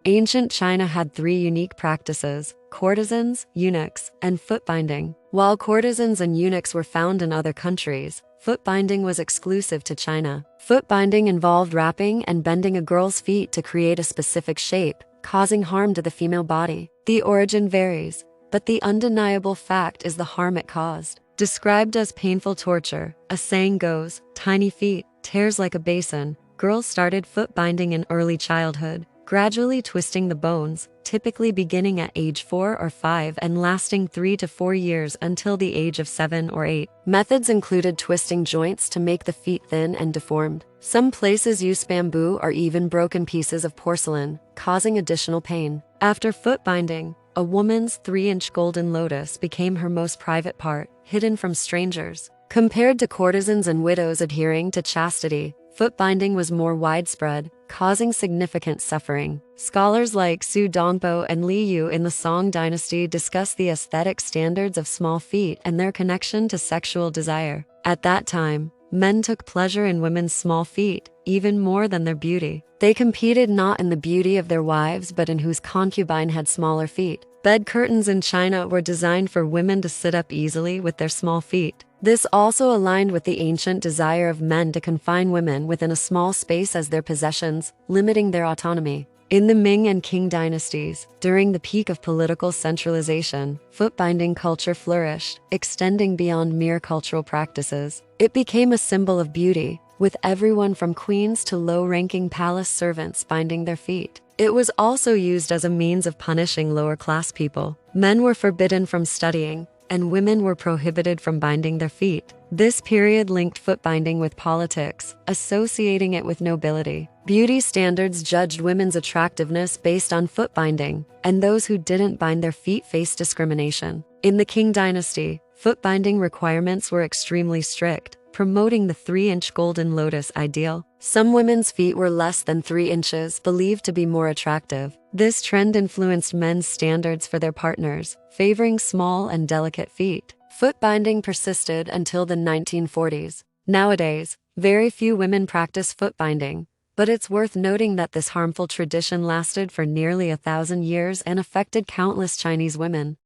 Ancient China had three unique practices: courtesans, eunuchs, and foot binding. While courtesans and eunuchs were found in other countries, foot binding was exclusive to China. Foot binding involved wrapping and bending a girl's feet to create a specific shape, causing harm to the female body. The origin varies, but the undeniable fact is the harm it caused. Described as painful torture, a saying goes, "Tiny feet, tears like a basin." Girls started foot binding in early childhood, gradually twisting the bones, typically beginning at age 4 or 5 and lasting 3 to 4 years until the age of 7 or 8. Methods included twisting joints to make the feet thin and deformed. Some places used bamboo or even broken pieces of porcelain, causing additional pain. After foot binding, a woman's 3-inch golden lotus became her most private part, hidden from strangers. Compared to courtesans and widows adhering to chastity, foot binding was more widespread, causing significant suffering. Scholars like Su Dongbo and Li Yu in the Song dynasty discuss the aesthetic standards of small feet and their connection to sexual desire. At that time, men took pleasure in women's small feet, even more than their beauty. They competed not in the beauty of their wives but in whose concubine had smaller feet. Bed curtains in China were designed for women to sit up easily with their small feet. This also aligned with the ancient desire of men to confine women within a small space as their possessions, limiting their autonomy. In the Ming and Qing dynasties, during the peak of political centralization, foot binding culture flourished, extending beyond mere cultural practices. It became a symbol of beauty, with everyone from queens to low-ranking palace servants binding their feet. It was also used as a means of punishing lower-class people. Men were forbidden from studying, and women were prohibited from binding their feet. This period linked foot binding with politics, associating it with nobility. Beauty standards judged women's attractiveness based on foot binding, and those who didn't bind their feet faced discrimination. In the Qing dynasty, foot binding requirements were extremely strict, promoting the 3-inch golden lotus ideal. Some women's feet were less than 3 inches, believed to be more attractive. This trend influenced men's standards for their partners, favoring small and delicate feet. Foot binding persisted until the 1940s. Nowadays, very few women practice foot binding, but it's worth noting that this harmful tradition lasted for nearly 1,000 years and affected countless Chinese women.